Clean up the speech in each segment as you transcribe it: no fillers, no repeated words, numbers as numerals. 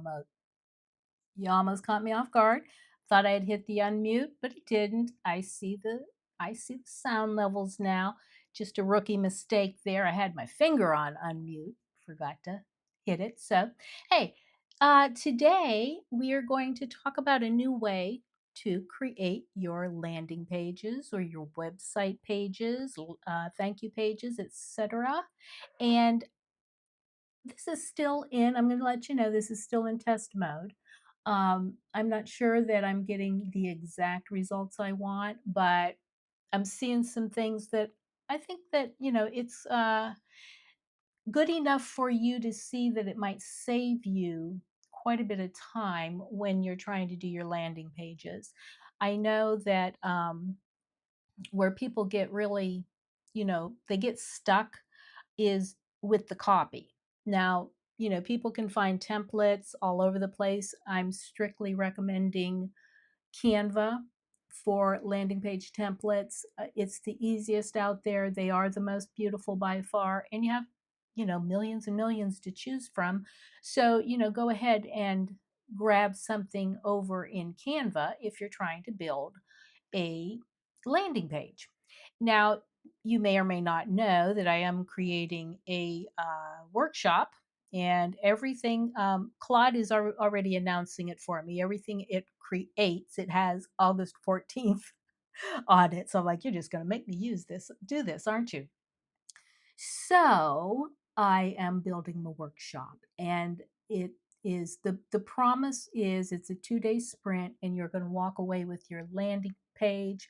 mode. You almost caught me off guard. Thought I had hit the unmute, but it didn't. I see the sound levels now. Just a rookie mistake there. I had my finger on unmute, forgot to hit it. So, hey, today we are going to talk about a new way to create your landing pages or your website pages, thank you pages, etc. And this is still in, I'm going to let you know, this is still in test mode. I'm not sure that I'm getting the exact results I want, but I'm seeing some things that I think that, it's good enough for you to see that it might save you quite a bit of time when you're trying to do your landing pages. I know that where people get really, they get stuck is with the copy. Now, people can find templates all over the place. I'm strictly recommending Canva for landing page templates. It's the easiest out there. They are the most beautiful by far, and you have, millions and millions to choose from. So, go ahead and grab something over in Canva if you're trying to build a landing page. Now, you may or may not know that I am creating a workshop, and everything, Claude is already announcing it for me. Everything it creates, it has August 14th on it. So I'm like, you're just going to make me do this, aren't you? So I am building the workshop, and it is the promise is it's a 2-day sprint, and you're going to walk away with your landing page,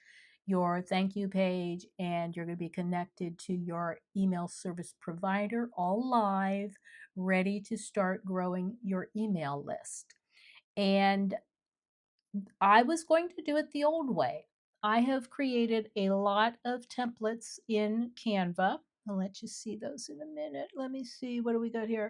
your thank you page, and you're going to be connected to your email service provider, all live, ready to start growing your email list. And I was going to do it the old way. I have created a lot of templates in Canva. I'll let you see those in a minute. Let me see. What do we got here?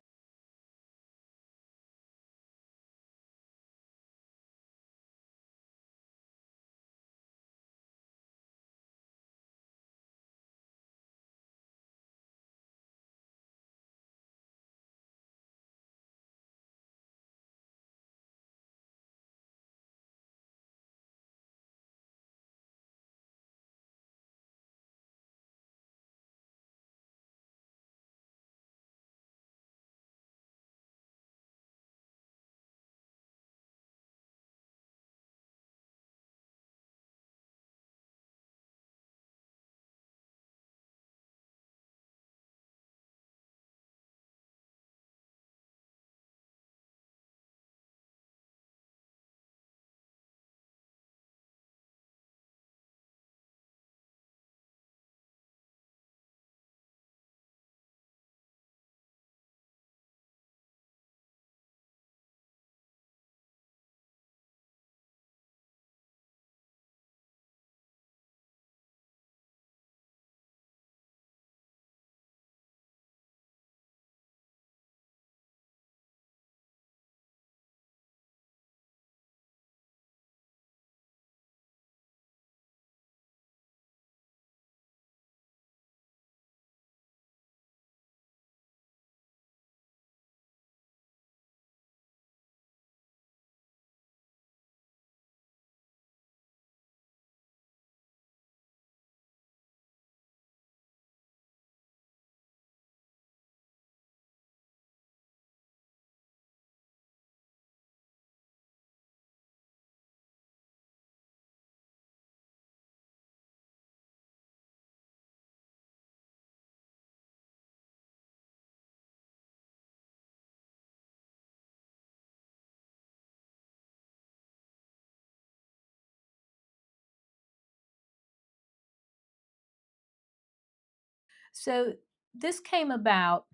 So this came about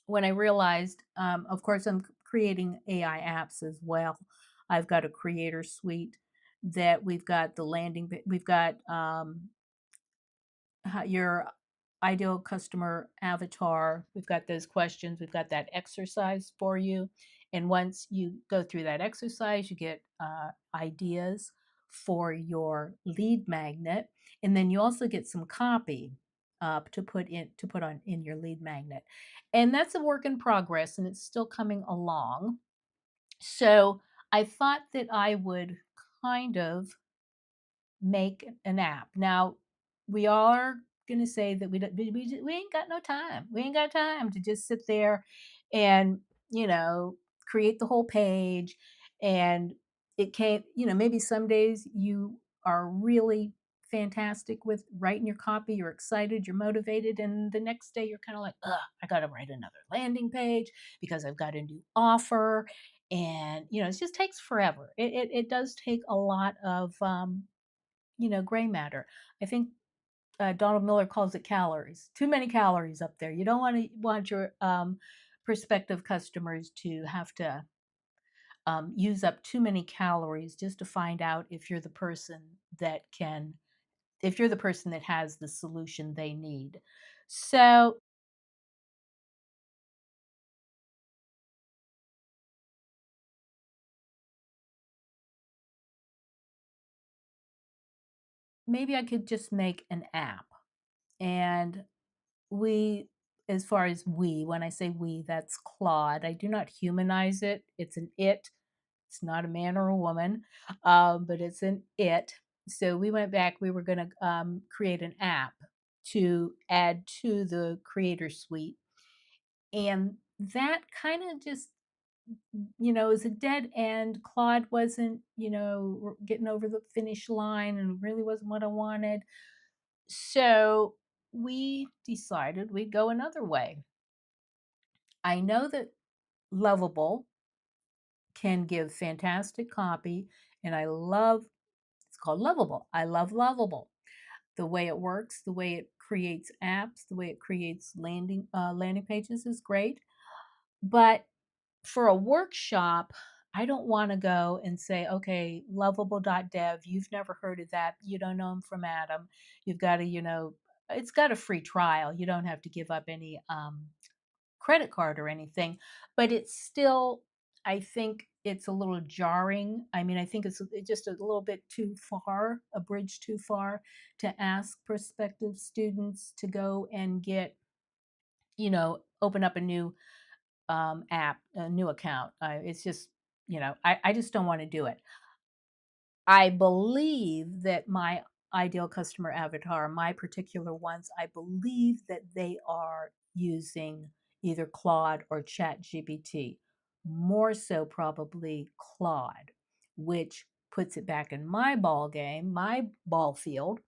when I realized, of course, I'm creating AI apps as well. I've got a creator suite that we've got the landing, we've got your ideal customer avatar. We've got those questions. We've got that exercise for you. And once you go through that exercise, you get ideas for your lead magnet. And then you also get some copy to put on in your lead magnet. And that's a work in progress, and it's still coming along. So I thought that I would kind of make an app. Now, we are gonna say that we ain't got no time. We ain't got time to just sit there and, you know, create the whole page. And it can't, maybe some days you are really fantastic with writing your copy, you're excited, you're motivated, and the next day you're kind of like, ugh, I gotta write another landing page because I've got a new offer. And it just takes forever. It does take a lot of gray matter. I think Donald Miller calls it calories. Too many calories up there. You don't want your prospective customers to have to use up too many calories just to find out if you're the person that can, if you're the person that has the solution they need. So maybe I could just make an app. And we, as far as we, when I say we, that's Claude. I do not humanize it. It's an it. It's not a man or a woman, but it's an it. So we went back. We were going to create an app to add to the creator suite. And that kind of just, is a dead end. Claude wasn't, getting over the finish line and really wasn't what I wanted. So we decided we'd go another way. I know that Lovable can give fantastic copy, and I love it's called Lovable. I love Lovable. The way it works, the way it creates apps, the way it creates landing pages is great. But for a workshop, I don't want to go and say, okay, lovable.dev, you've never heard of that. You don't know him from Adam. You've got to, it's got a free trial. You don't have to give up any credit card or anything, but it's still, I think it's a little jarring. I mean, I think it's just a little bit too far, a bridge too far to ask prospective students to go and get, open up a new app, a new account. It's just, I just don't want to do it. I believe that my ideal customer avatar, my particular ones, I believe that they are using either Claude or Chat GPT. More so probably Claude, which puts it back in my ball game, my ball field.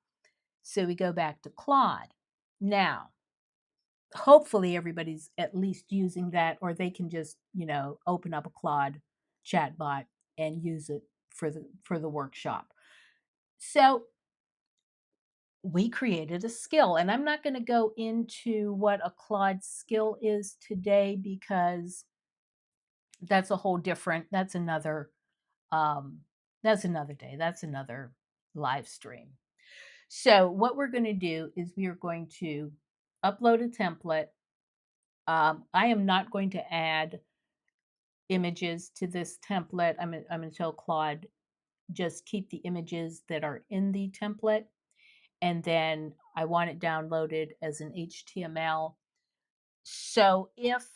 So we go back to Claude. Now, hopefully everybody's at least using that, or they can just, open up a Claude chatbot and use it for the workshop. So we created a skill, and I'm not going to go into what a Claude skill is today because that's a whole different, um, that's another day. That's another live stream. So what we're going to do is we are going to upload a template. I am not going to add images to this template. I'm going to tell Claude just keep the images that are in the template, and then I want it downloaded as an HTML. So if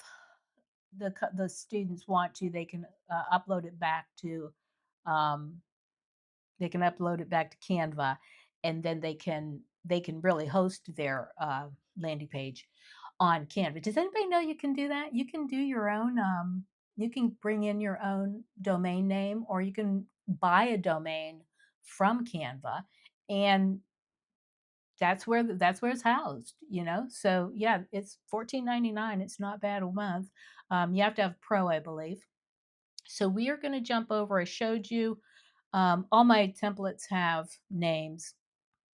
the students want to, they can upload it back to um, Canva, and then they can really host their landing page on Canva. Does anybody know you can do that? You can do your own. You can bring in your own domain name, or you can buy a domain from Canva, and that's where it's housed. So yeah, it's 14.99. It's not bad a month. You have to have Pro, I believe. So we are going to jump over. I showed you all my templates have names.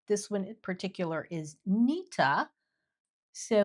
This one in particular is Nita. So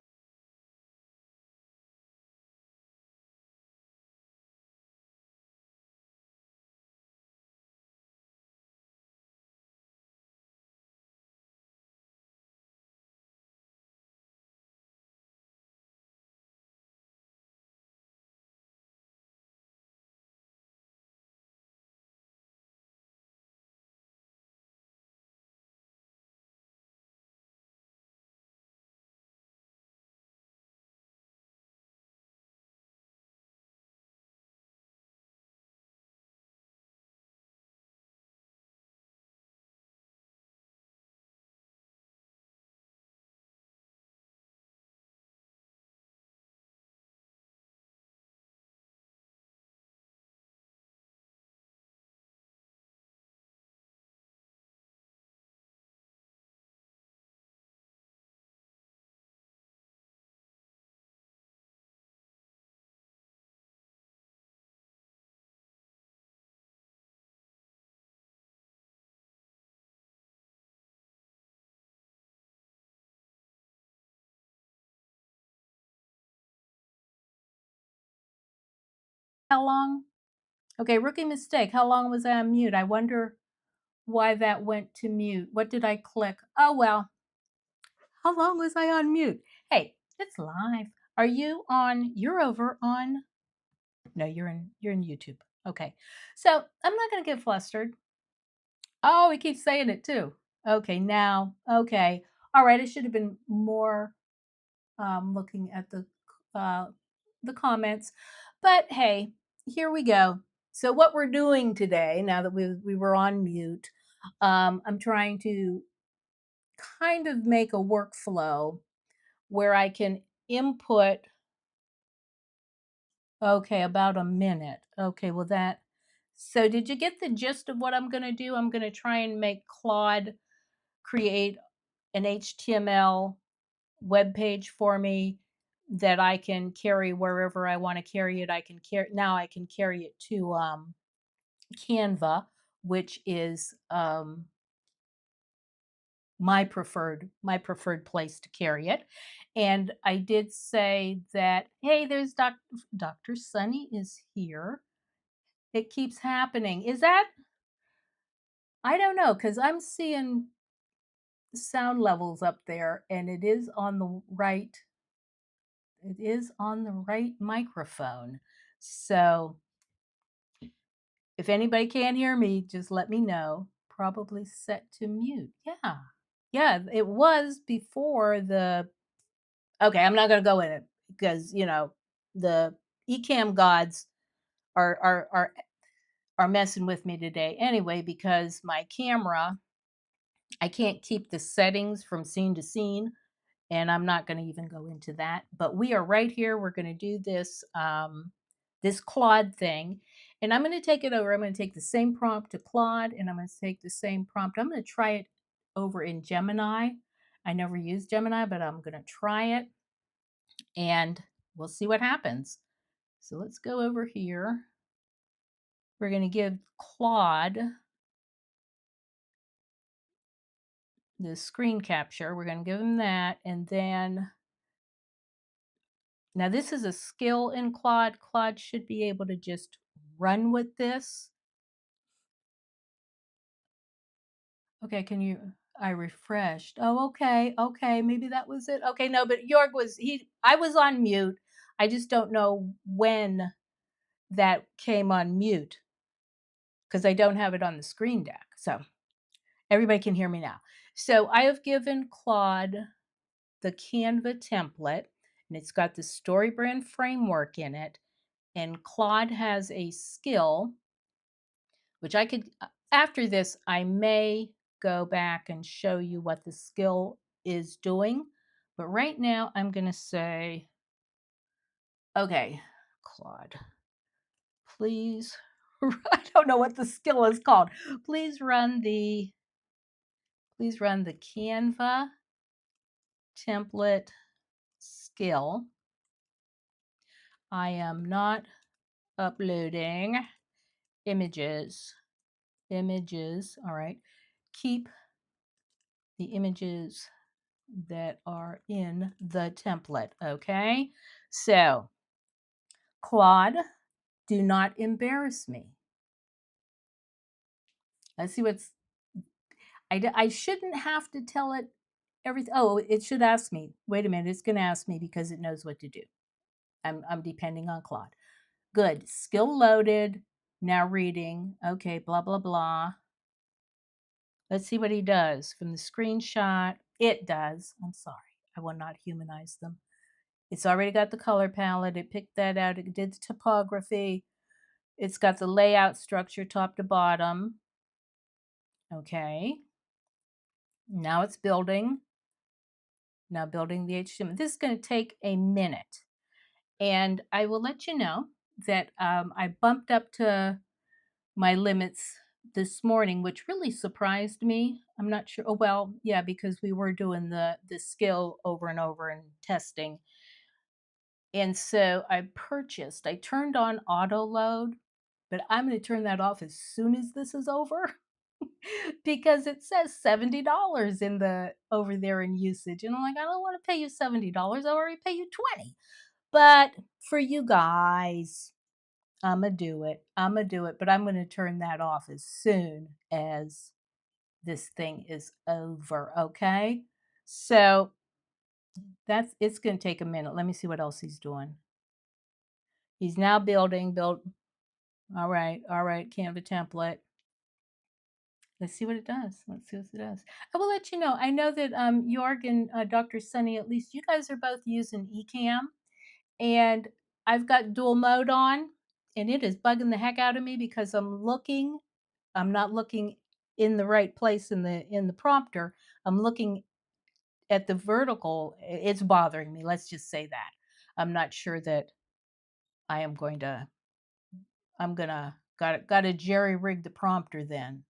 How long? Okay, rookie mistake. How long was I on mute? I wonder why that went to mute. What did I click? Oh, well. How long was I on mute? Hey, it's live. Are you on? You're over on. No, you're in YouTube. Okay. So I'm not gonna get flustered. Oh, he keeps saying it too. Okay, now, okay. All right, I should have been more looking at uh, the comments. But hey, here we go. So what we're doing today, now that we were on mute, I'm trying to kind of make a workflow where I can input. Okay, about a minute. Okay, well that. So did you get the gist of what I'm going to do? I'm going to try and make Claude create an HTML web page for me that I can carry wherever I want to carry it. I can carry now. I can carry it to Canva, which is my preferred place to carry it. And I did say that, hey, there's Dr. Sunny is here. It keeps happening. Is that? I don't know, because I'm seeing sound levels up there, and it is on the right microphone. So if anybody can't hear me, just let me know. Probably set to mute. Yeah. Yeah, it was before the. Okay, I'm not going to go in it because, the eCam gods are messing with me today anyway, because my camera, I can't keep the settings from scene to scene, and I'm not going to even go into that. But we are right here. We're going to do this Claude thing, and I'm going to take it over. I'm going to take the same prompt to Claude, and I'm going to take the same prompt. I'm going to try it over in Gemini. I never used Gemini, but I'm going to try it, and we'll see what happens. So let's go over here. We're going to give Claude the screen capture. We're going to give him that, and then now this is a skill in Claude. Claude should be able to just run with this. Okay, I refreshed. Oh, okay, okay, maybe that was it. Okay, no, but I was on mute. I just don't know when that came on mute because I don't have it on the screen deck. So everybody can hear me now. So I have given Claude the Canva template, and it's got the StoryBrand framework in it. And Claude has a skill, which after this, I may go back and show you what the skill is doing. But right now, I'm going to say, okay, Claude, please, I don't know what the skill is called. Please run the Canva template skill. I am not uploading images. All right. Keep the images that are in the template. Okay. So, Claude, do not embarrass me. Let's see I shouldn't have to tell it everything. Oh, it should ask me. Wait a minute. It's going to ask me because it knows what to do. I'm depending on Claude. Good. Skill loaded. Now reading. Okay. Blah, blah, blah. Let's see what he does from the screenshot. It does. I'm sorry. I will not humanize them. It's already got the color palette. It picked that out. It did the typography. It's got the layout structure top to bottom. Okay. Now it's building. Now building the HTML. This is going to take a minute. And I will let you know that I bumped up to my limits this morning, which really surprised me. I'm not sure. Oh, well, yeah, because we were doing the skill over and over and testing. And so I turned on auto load, but I'm going to turn that off as soon as this is over because it says $70 over there in usage. And I'm like, I don't want to pay you $70. I already pay you 20. But for you guys, Imma do it. Imma do it, but I'm gonna turn that off as soon as this thing is over, okay? So, it's gonna take a minute. Let me see what else he's doing. He's now build all right, Canva template. Let's see what it does. Let's see what it does. I will let you know. I know that Jorg and Dr. Sunny, at least you guys are both using Ecamm, and I've got dual mode on, and it is bugging the heck out of me because I'm not looking in the right place in the prompter. I'm looking at the vertical. It's bothering me. Let's just say that. I'm not sure that I am going to. I'm gonna gotta jerry rig the prompter then.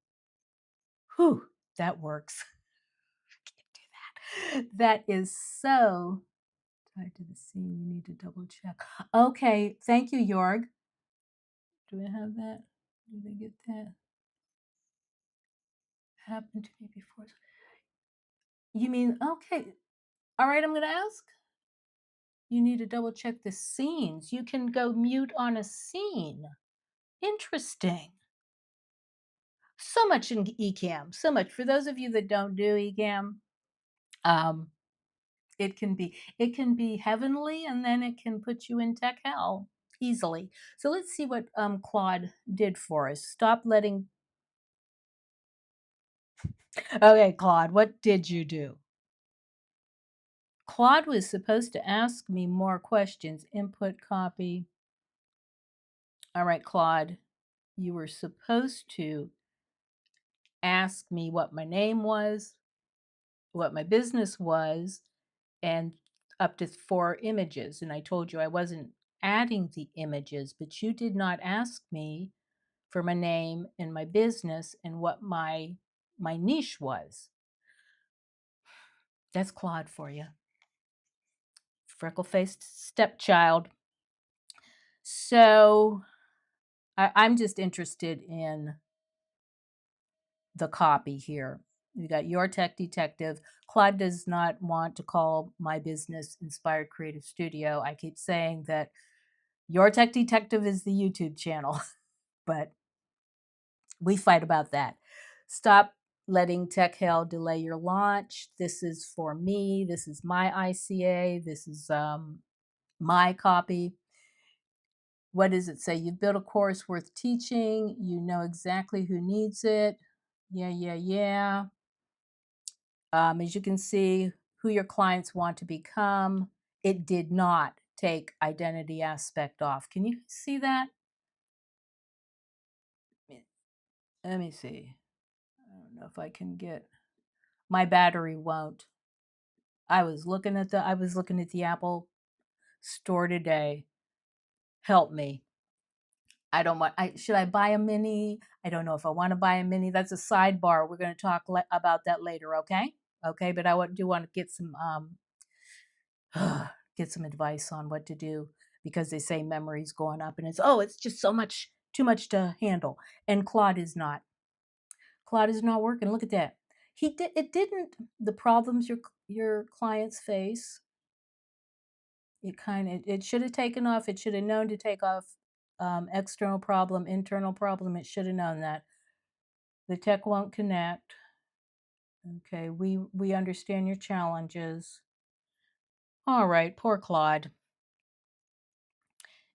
Whew, that works. That is so tied to the scene. You need to double check. Okay, thank you, Jorg. Do I have that? Did I get that? Happened to me before. You mean okay? All right, I'm gonna ask. You need to double check the scenes. You can go mute on a scene. Interesting. So much in Ecamm. So much for those of you that don't do Ecamm. Um, it can be heavenly, and then it can put you in tech hell easily. So let's see what Claude did for us. Stop letting. Okay, Claude, what did you do? Claude was supposed to ask me more questions. Input copy. All right, Claude, you were supposed to ask me what my name was, what my business was, and up to 4 images. And I told you I wasn't adding the images, but you did not ask me for my name and my business and what my niche was. That's Claude for you. Freckle-faced stepchild. So I'm just interested in the copy here. You got Your Tech Detective. Claude does not want to call my business Inspired Creative Studio. I keep saying that Your Tech Detective is the YouTube channel, but we fight about that. Stop letting tech hell delay your launch. This is for me. This is my ICA. This is my copy. What does it say? You've built a course worth teaching. You know exactly who needs it. Yeah, yeah, yeah. As you can see, who your clients want to become. It did not take identity aspect off. Can you see that? Let me see. I don't know if I can get, my battery won't. I was looking at the Apple store today. Help me. I don't want, should I buy a mini? I don't know if I want to buy a mini. That's a sidebar. We're going to talk about that later, okay? Okay, but do want to get some advice on what to do because they say memory's going up and it's just too much to handle. And Claude is not. Claude is not working. Look at that. It didn't, the problems your clients face, it should have taken off. It should have known to take off external problem, internal problem. It should have known that. The tech won't connect. Okay, we understand your challenges. All right, poor Claude.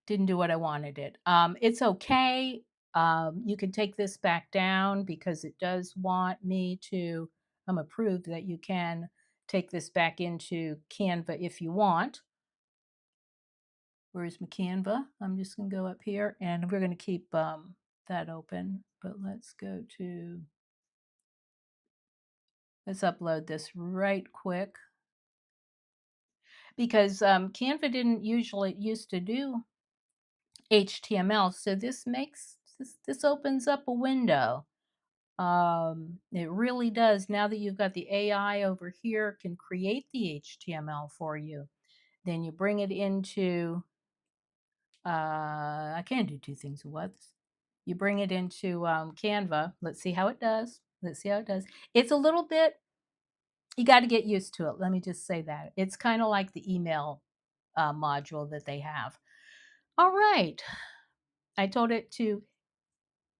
Didn't do what I wanted it. It's okay. You can take this back down because it does want me to approve that you can take this back into Canva if you want. Where's my Canva? I'm just going to go up here and we're going to keep that open. But let's upload this right quick because Canva didn't usually used to do HTML. So this opens up a window. It really does. Now that you've got the AI over here, can create the HTML for you. Then you bring it into, I can't do two things at once. You bring it into Canva. Let's see how it does. Let's see how it does. It's a little bit, you got to get used to it. Let me just say that. It's kind of like the email module that they have. All right. I told it to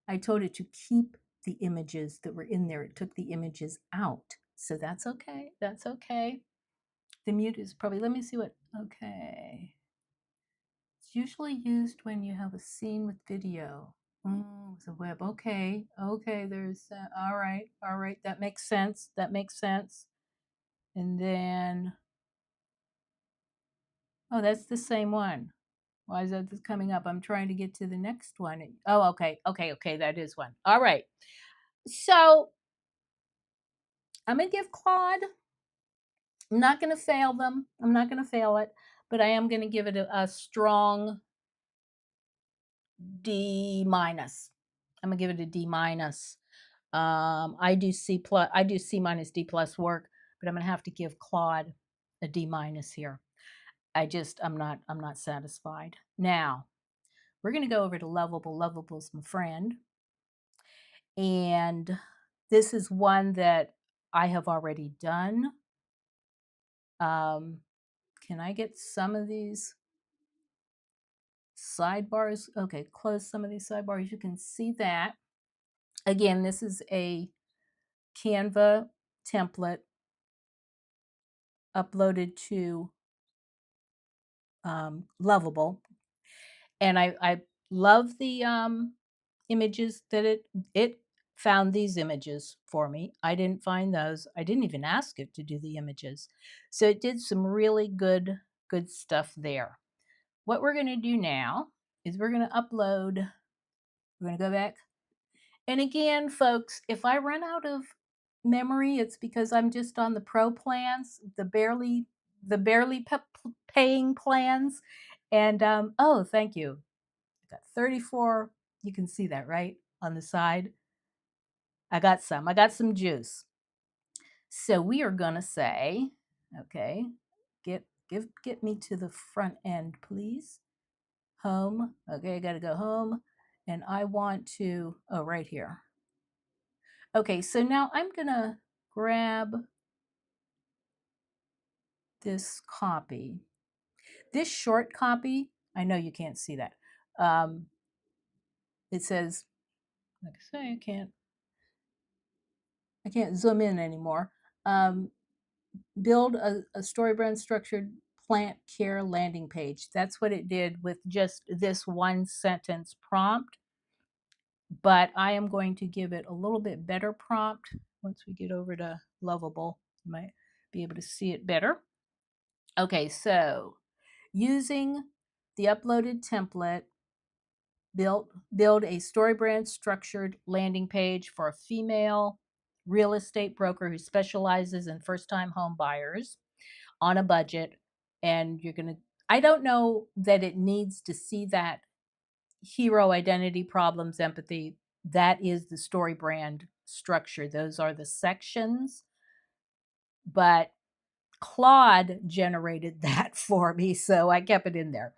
keep the images that were in there. It took the images out. So that's okay. That's okay. The mute is probably, let me see what, okay. It's usually used when you have a scene with video. The web. Okay. Okay. There's, all right. All right. That makes sense. That makes sense. And then, oh, that's the same one. Why is that coming up? I'm trying to get to the next one. Oh, okay. Okay. Okay. That is one. All right. So I'm going to give Claude, I'm not going to fail them. I'm not going to fail it, but I am going to give it a strong D minus. I'm going to give it a D minus. I do C plus, I do C minus D plus work, but I'm going to have to give Claude a D minus here. I'm not satisfied. Now, we're going to go over to Lovable. Lovable's my friend. And this is one that I have already done. Can I get some of these sidebars? Okay, close some of these sidebars. You can see that. Again, this is a Canva template uploaded to Lovable. And I love the images that it found these images for me. I didn't find those. I didn't even ask it to do the images. So it did some really good stuff there. What we're going to do now is we're going to upload, we're going to go back. And again, folks, if I run out of memory, it's because I'm just on the pro plans, the barely paying plans. And oh, thank you. I got 34. You can see that, right? On the side. I got some juice. So we are going to say, okay, get me to the front end, please. Home. Okay, I got to go home. And I want to, oh, right here. Okay, so now I'm going to grab this copy. This short copy, I know you can't see that. It says, like I say, I can't zoom in anymore. Build a StoryBrand structured plant care landing page. That's what it did with just this one sentence prompt. But I am going to give it a little bit better prompt. Once we get over to Lovable, you might be able to see it better. Okay, so using the uploaded template, build a StoryBrand structured landing page for a female real estate broker who specializes in first-time home buyers on a budget. And you're going to, I don't know that it needs to see that hero, identity, problems, empathy. That is the StoryBrand structure. Those are the sections. But Claude generated that for me, so I kept it in there.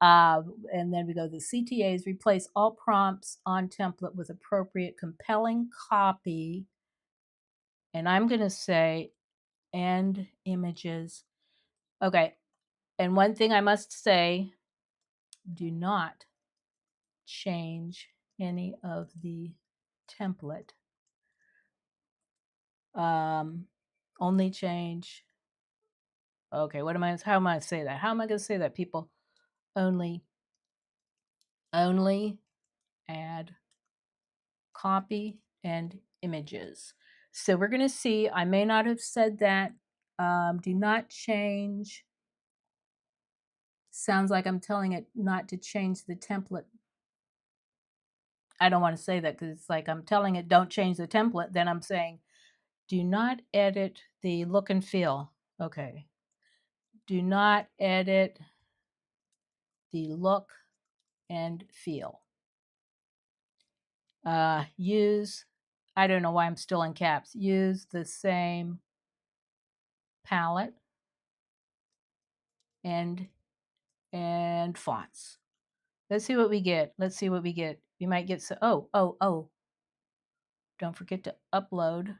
And then we go to the CTAs, replace all prompts on template with appropriate compelling copy. And I'm going to say, and images. Okay. And one thing I must say, do not change any of the template. Only change. Okay. How am I going to say that? How am I going to say that, people? Only add copy and images. So we're going to see, I may not have said that. Do not change. Sounds like I'm telling it not to change the template. I don't want to say that because it's like I'm telling it don't change the template. Then I'm saying do not edit the look and feel. Okay. Do not edit the look and feel. Use, I don't know why I'm still in caps. Use the same palette and fonts. Let's see what we get. Let's see what we get. We might get so, oh. Don't forget to upload.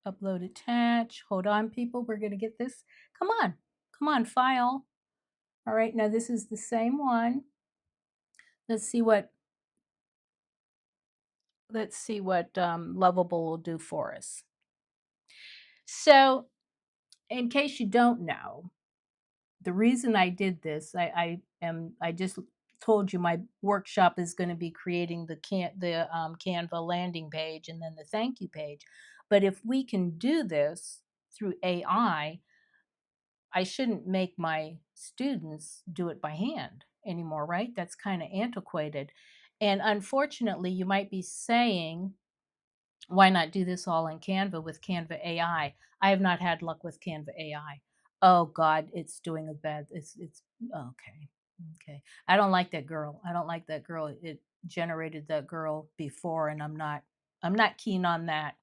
Upload attach. Hold on, people. We're going to get this. Come on, file. All right, now this is the same one. Let's see what Lovable will do for us. So, in case you don't know, the reason I did this, I just told you my workshop is going to be creating the Canva landing page and then the thank you page. But if we can do this through I shouldn't make my students do it by hand anymore, right? That's kind of antiquated. And unfortunately, you might be saying, why not do this all in Canva with Canva AI? I have not had luck with Canva AI. Oh God, it's doing a bad. It's okay. Okay. I don't like that girl. I don't like that girl. It generated that girl before, and I'm not keen on that.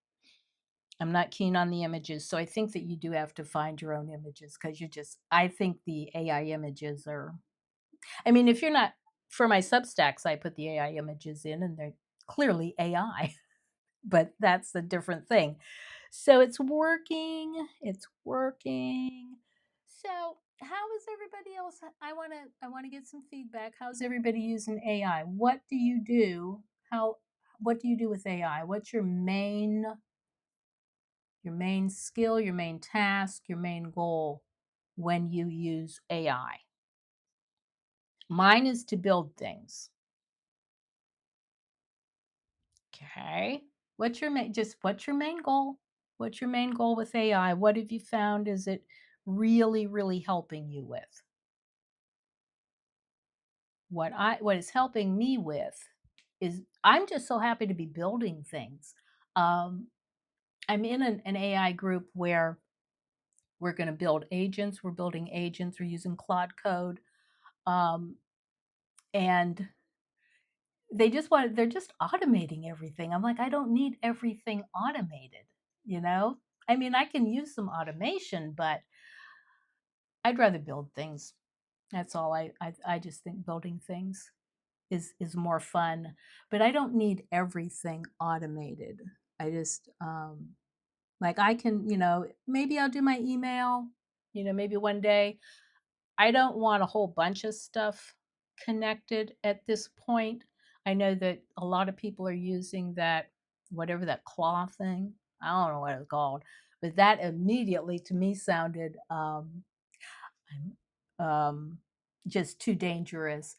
I'm not keen on the images. So I think that you do have to find your own images because I think the AI images are, I mean, if you're not, for my Substacks, I put the AI images in and they're clearly AI, but that's a different thing. So it's working. It's working. So how is everybody else? I want to get some feedback. How's everybody using AI? What do you do? What do you do with AI? What's your main skill, your main task, your main goal when you use AI? Mine is to build things. Okay. What's your main goal? What's your main goal with AI? What have you found is it really, really helping you with? What is helping me with is I'm just so happy to be building things. Um, I'm in an AI group where we're going to build agents. We're building agents. We're using Claude code. Um, and they're just automating everything. I'm like, I don't need everything automated, you know? I mean, I can use some automation, but I'd rather build things. That's all. I just think building things is more fun, but I don't need everything automated. I just like I can, maybe I'll do my email, maybe one day. I don't want a whole bunch of stuff connected at this point. I know that a lot of people are using that, whatever that claw thing. I don't know what it's called, but that immediately to me sounded um, just too dangerous.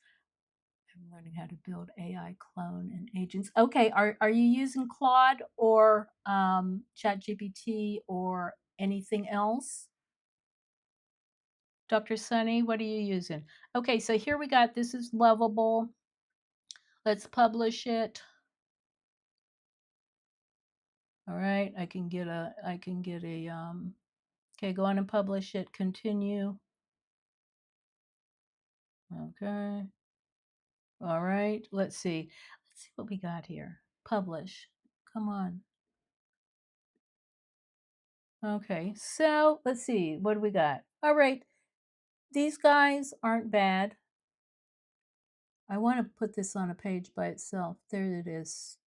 I'm learning how to build AI clone and agents. Okay, are you using Claude or ChatGPT or anything else? Dr. Sunny, what are you using? Okay, so here we got, this is Lovable. Let's publish it. All right, okay, go on and publish it, continue. Okay. All right, let's see. Let's see what we got here. Publish. Come on. Okay, so let's see. What do we got? All right, these guys aren't bad. I want to put this on a page by itself. There it is.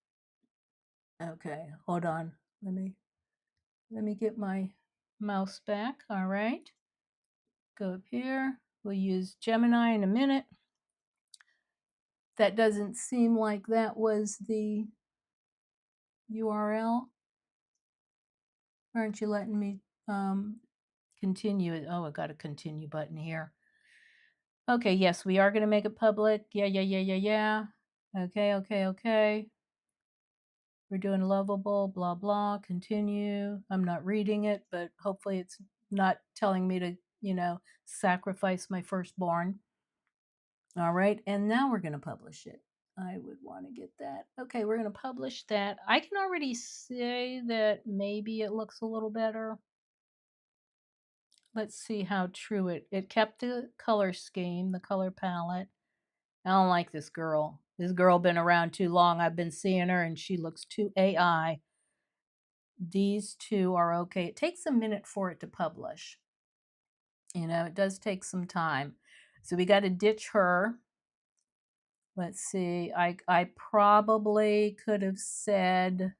Okay, hold on. Let me get my mouse back. All right. Go up here. We'll use Gemini in a minute. That doesn't seem like that was the URL. Aren't you letting me continue it? Oh, I got a continue button here. Okay, yes, we are going to make it public. Yeah. Okay. We're doing Lovable, blah, blah, continue. I'm not reading it, but hopefully it's not telling me to, sacrifice my firstborn. All right, and now we're going to publish it. I would want to get that. Okay, we're going to publish that. I can already say that maybe it looks a little better. Let's see how true it kept the color scheme, the color palette. I don't like this girl. This girl been around too long. I've been seeing her and she looks too AI. These two are okay. It takes a minute for it to publish. It does take some time. So we got to ditch her. Let's see. I probably could have said,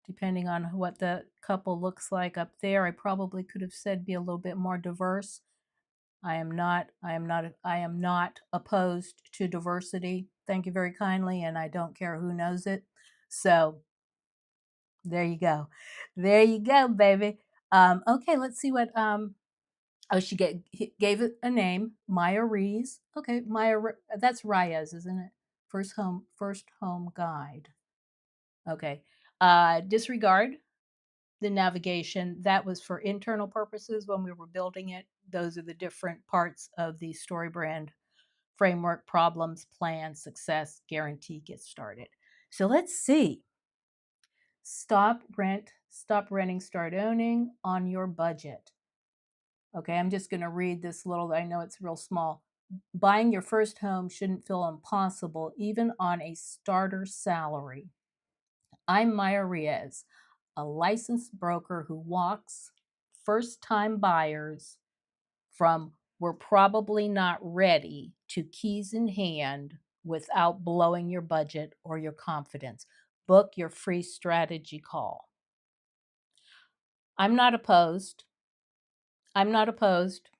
depending on what the couple looks like up there, I probably could have said be a little bit more diverse. I am not opposed to diversity. Thank you very kindly, and I don't care who knows it. So there you go. There you go, baby. Okay, let's see what oh, gave it a name, Maya Rees. Okay, that's Reyes, isn't it? First home guide. Okay. Disregard the navigation. That was for internal purposes when we were building it. Those are the different parts of the story brand framework: problems, plan, success, guarantee, get started. So let's see. Stop renting, start owning on your budget. Okay, I'm just going to read this little, I know it's real small. Buying your first home shouldn't feel impossible, even on a starter salary. I'm Maya Riez, a licensed broker who walks first time buyers from "we're probably not ready" to keys in hand without blowing your budget or your confidence. Book your free strategy call. I'm not opposed. I'm not opposed.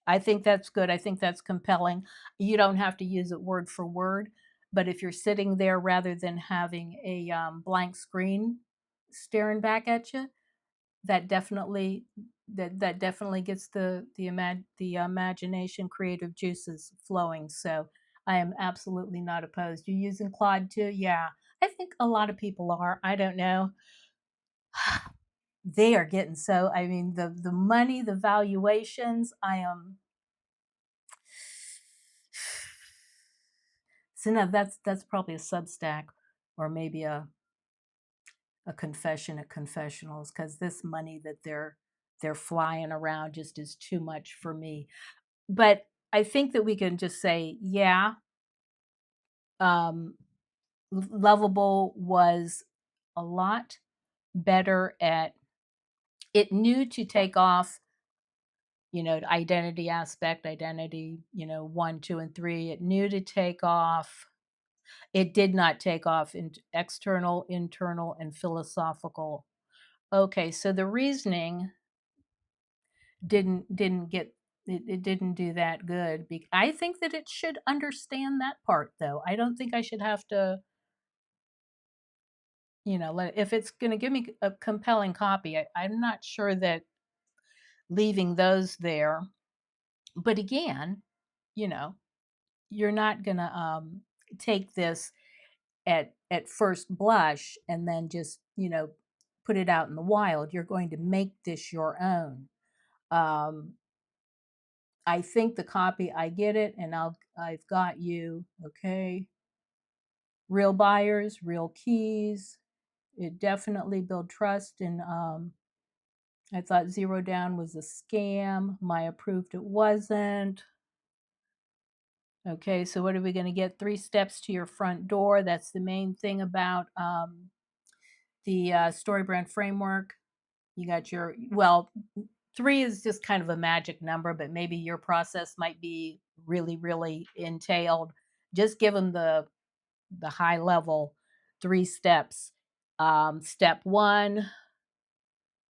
I think that's good. I think that's compelling. You don't have to use it word for word, but if you're sitting there rather than having a blank screen staring back at you, that definitely that definitely gets the imagination, creative juices flowing. So I am absolutely not opposed. You using Claude too? Yeah, I think a lot of people are. I don't know. They are getting so. I mean, the money, the valuations. I am. So no, that's probably a Substack or maybe a confession at confessionals, because this money that they're flying around just is too much for me. But I think that we can just say, yeah, um, Lovable was a lot better at it. Knew to take off, identity aspect, identity, 1, 2, and 3. It knew to take off. It did not take off in external, internal, and philosophical. Okay, so the reasoning didn't get it didn't do that good. I think that it should understand that part, though. I don't think I should have to, if it's going to give me a compelling copy. I'm not sure that leaving those there. But again, you know, you're not going to take this at first blush and then just put it out in the wild. You're going to make this your own. um, I think the copy, I get it, and I've got you. Okay, real buyers, real keys. It definitely build trust. And I thought zero down was a scam. Maya proved it wasn't. Okay, so what are we going to get? 3 steps to your front door. That's the main thing about the story brand framework. You got your, well, 3 is just kind of a magic number, but maybe your process might be really, really entailed. Just give them the high level 3 steps. Step 1,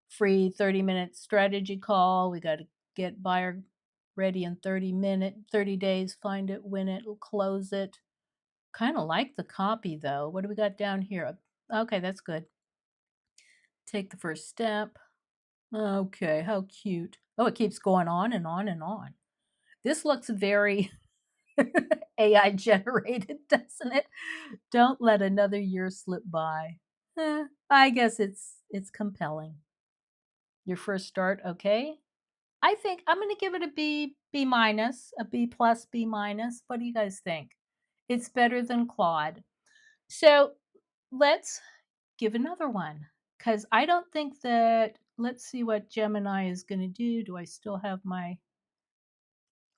free 30-minute strategy call. We got to get buyer ready in 30 days, find it, win it, close it. Kind of like the copy though. What do we got down here? Okay, that's good. Take the first step. Okay, how cute. Oh, it keeps going on and on and on. This looks very AI generated, doesn't it? Don't let another year slip by. I guess it's compelling. Your first start, okay? I think I'm going to give it a B minus, a B plus, B minus. What do you guys think? It's better than Claude. So let's give another one, because I don't think that. Let's see what Gemini is going to do. Do I still have my?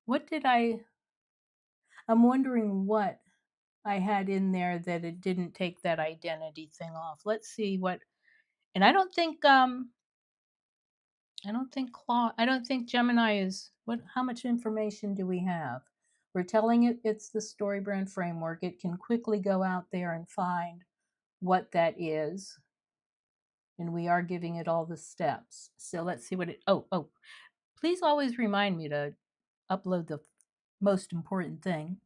What did I? I'm wondering what I had in there that it didn't take that identity thing off. Let's see what. And I don't think Claude, I don't think Gemini is, what, how much information do we have? We're telling it it's the story brand framework. It can quickly go out there and find what that is. And we are giving it all the steps. So let's see what it, oh, please always remind me to upload the most important thing.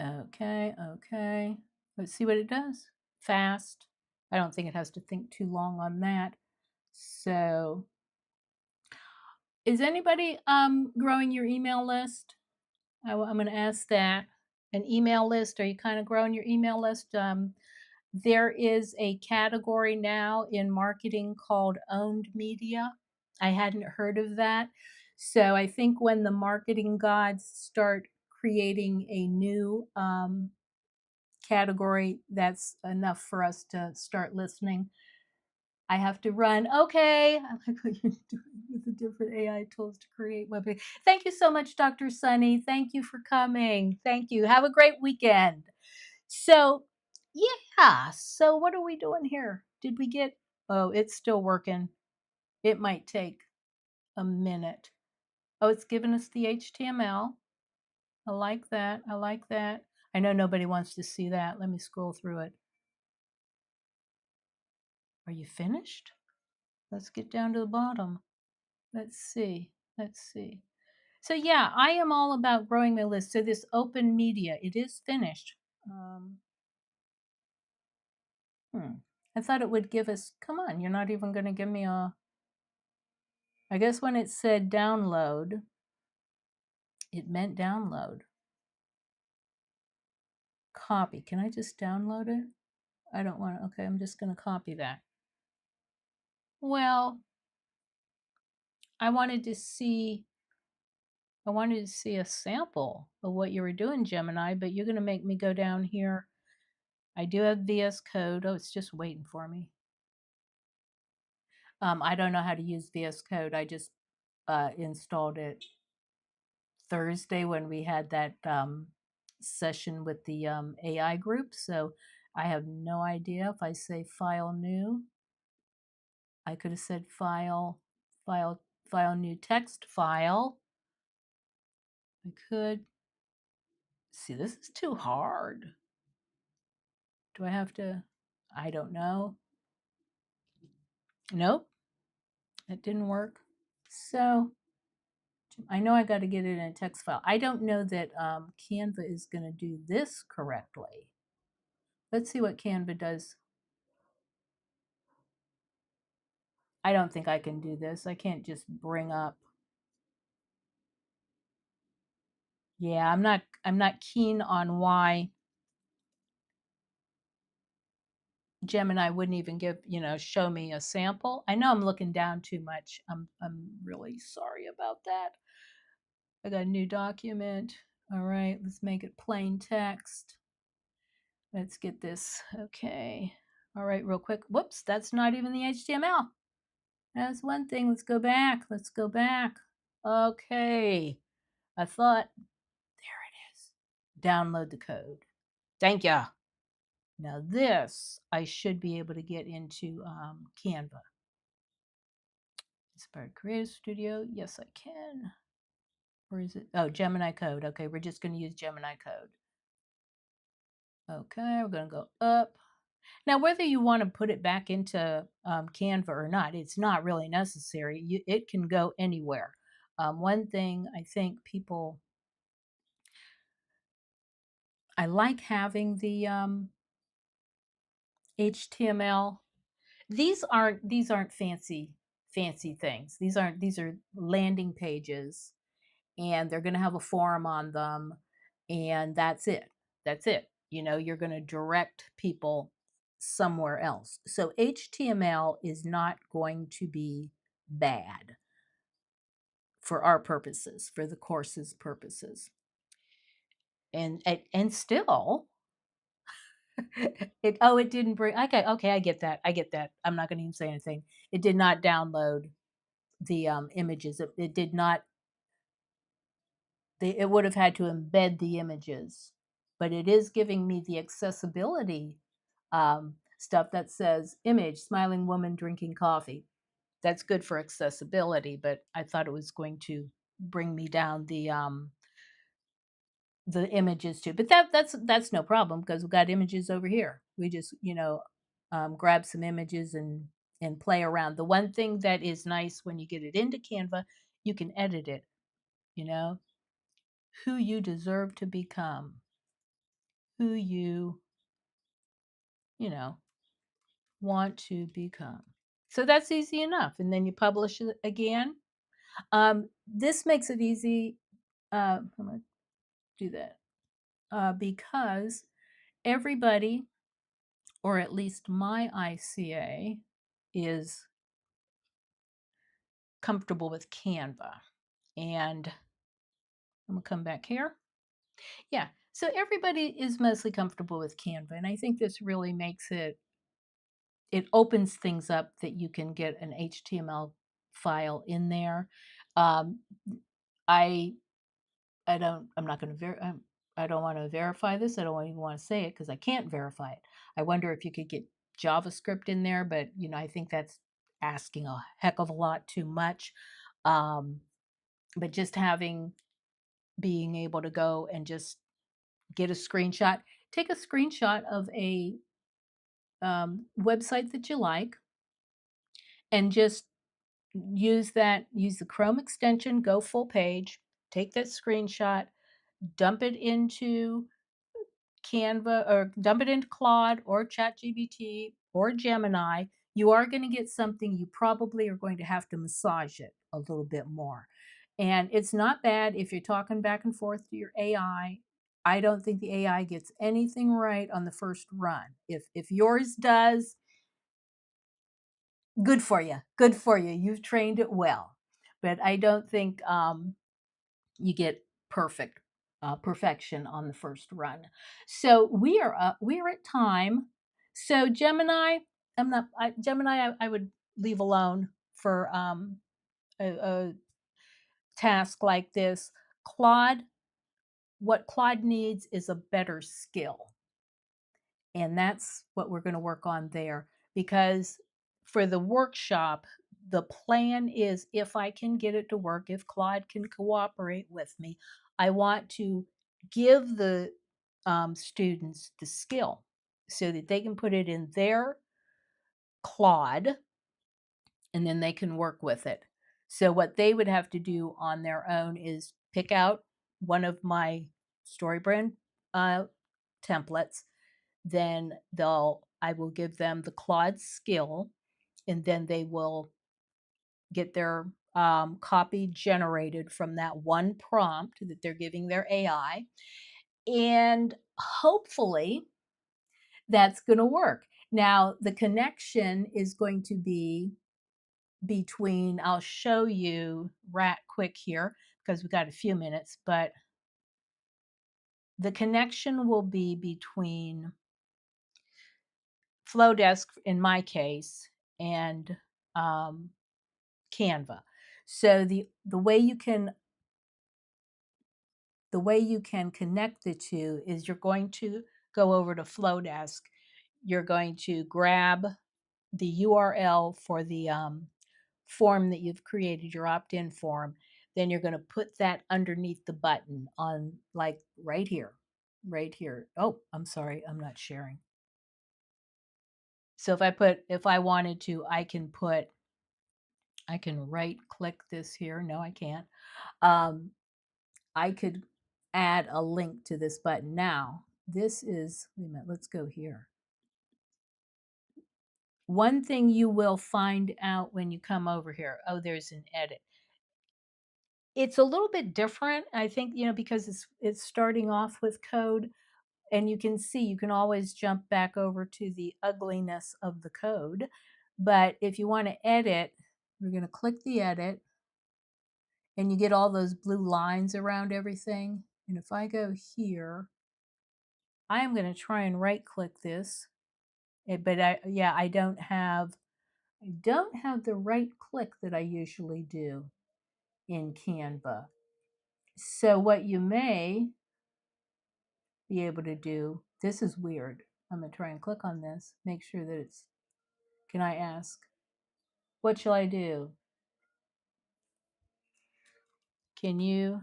Okay, okay. Let's see what it does. Fast. I don't think it has to think too long on that. So, is anybody growing your email list? I'm going to ask that. An email list. Are you kind of growing your email list? There is a category now in marketing called owned media. I hadn't heard of that. So I think when the marketing gods start creating a new category, that's enough for us to start listening. I have to run. Okay. I like what you're doing with the different AI tools to create web pages. Thank you so much, Dr. Sunny. Thank you for coming. Thank you. Have a great weekend. So, yeah. So, what are we doing here? Did we get? Oh, it's still working. It might take a minute. Oh, it's giving us the HTML. I like that. I like that. I know nobody wants to see that. Let me scroll through it. Are you finished? Let's get down to the bottom. Let's see. Let's see. So yeah, I am all about growing my list. So this open media, it is finished. Um, I thought it would give us, come on, you're not even going to give me a, I guess when it said download, it meant download. Copy. Can I just download it? I don't want to, okay, I'm just going to copy that. Well, I wanted to see a sample of what you were doing, Gemini, but you're going to make me go down here. I do have VS Code. Oh, it's just waiting for me. I don't know how to use VS Code. I just installed it Thursday when we had that session with the AI group. So I have no idea. If I say file new, I could have said file new text file. I could see, this is too hard. Do I have to? I don't know. Nope, it didn't work. So I know I got to get it in a text file. I don't know that Canva is going to do this correctly. Let's see what Canva does. I don't think I can do this. I can't just bring up. Yeah, I'm not keen on why Gemini wouldn't even give, show me a sample. I know I'm looking down too much. I'm really sorry about that. I got a new document. All right, let's make it plain text. Let's get this. Okay. All right, real quick. Whoops, that's not even the HTML. That's one thing. Let's go back. Let's go back. Okay. I thought, there it is. Download the code. Thank you. Now this, I should be able to get into Canva. Inspired Creative Studio. Yes, I can. Where is it? Oh, Gemini Code. Okay, we're just going to use Gemini Code. Okay, we're going to go up. Now, whether you want to put it back into Canva or not, it's not really necessary. It can go anywhere. One thing I think people, I like having the HTML. These aren't fancy things. These are landing pages, and they're going to have a forum on them, and that's it. That's it. You're going to direct people somewhere else. So HTML is not going to be bad for our purposes, for the course's purposes. And still it didn't bring, okay, I get that. I'm not going to even say anything. It did not download the images. It did not, it would have had to embed the images, but it is giving me the accessibility stuff that says image, smiling woman drinking coffee. That's good for accessibility, but I thought it was going to bring me down the images too. But that's no problem because we've got images over here. We just grab some images and play around. The one thing that is nice when you get it into Canva, you can edit it, you know, who you deserve to become, who you know, want to become. So that's easy enough. And then you publish it again. This makes it easy. I'm going to do that because everybody, or at least my ICA, is comfortable with Canva. And I'm going to come back here. Yeah. So everybody is mostly comfortable with Canva. And I think this really makes it opens things up that you can get an HTML file in there. Um, I I'm not going to I don't want to verify this. I don't even want to say it because I can't verify it. I wonder if you could get JavaScript in there, but I think that's asking a heck of a lot too much. But just being able to go and just get a screenshot, take a screenshot of a website that you like, and just use the Chrome extension, go full page, take that screenshot, dump it into Canva, or dump it into Claude or ChatGPT or Gemini. You are going to get something. You probably are going to have to massage it a little bit more. And it's not bad if you're talking back and forth to your AI. I don't think the AI gets anything right on the first run. If yours does, good for you. Good for you. You've trained it well. But I don't think you get perfection on the first run. So we are at time. So Gemini, I would leave alone for a task like this. Claude, what Claude needs is a better skill. And that's what we're going to work on there, because for the workshop, the plan is, if I can get it to work, if Claude can cooperate with me, I want to give the students the skill so that they can put it in their Claude and then they can work with it. So what they would have to do on their own is pick out one of my StoryBrand templates. Then I will give them the Claude skill, and then they will get their copy generated from that one prompt that they're giving their AI. And hopefully that's going to work. Now, the connection is going to be between, I'll show you right quick here because we've got a few minutes, but the connection will be between Flowdesk, in my case, and Canva. So the way you can connect the two is, you're going to go over to Flowdesk. You're going to grab the URL for the form that you've created, your opt-in form. Then you're going to put that underneath the button on, like, right here. Oh, I'm sorry, I'm not sharing. So if I wanted to, I can right click this here. No, I can't. I could add a link to this button. Now, this is, wait a minute, let's go here. One thing you will find out when you come over here, oh, there's an edit. It's a little bit different, I think, because it's starting off with code, and you can see, you can always jump back over to the ugliness of the code. But if you want to edit, we're going to click the edit, and you get all those blue lines around everything. And if I go here, I am going to try and right click this, but I don't have the right click that I usually do in Canva. So what you may be able to do, this is weird. I'm going to try and click on this, make sure that it's, can I ask, what shall I do? Can you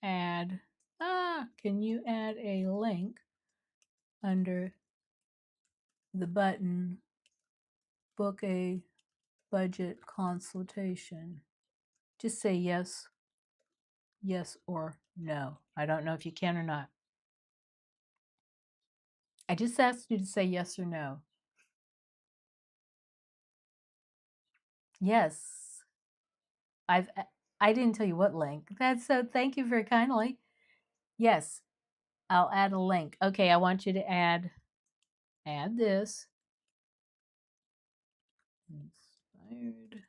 add a link under the button, book a budget consultation? Just say yes, yes or no. I don't know if you can or not. I just asked you to say yes or no. Yes. I've I didn't tell you what link. That's so thank you very kindly. Yes, I'll add a link. Okay, I want you to add this. Inspired.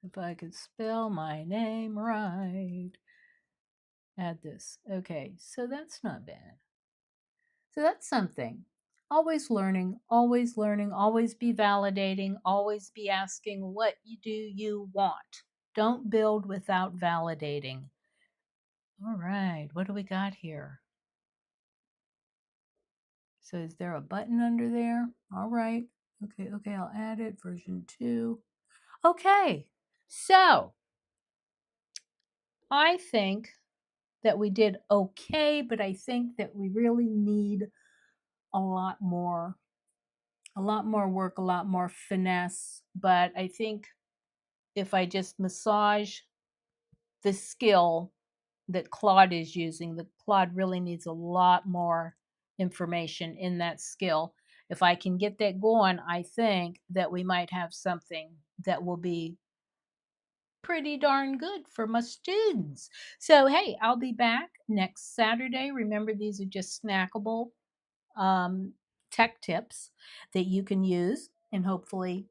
If I could spell my name right. Add this. Okay, so that's not bad. So that's something. Always learning, always be validating, always be asking what do you want. Don't build without validating. All right, what do we got here? So is there a button under there? All right. Okay, I'll add it. Version 2. Okay, so I think that we did okay, but I think that we really need a lot more work, a lot more finesse. But I think if I just massage the skill that Claude is using, that Claude really needs a lot more information in that skill. If I can get that going, I think that we might have something that will be pretty darn good for my students. So, hey, I'll be back next Saturday. Remember, these are just snackable um, tech tips that you can use and hopefully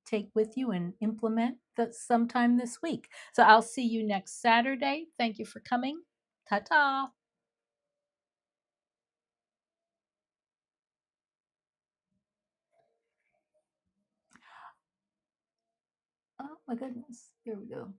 take with you and implement that sometime this week. So I'll see you next Saturday. Thank you for coming. Ta ta. Oh my goodness. Here we go.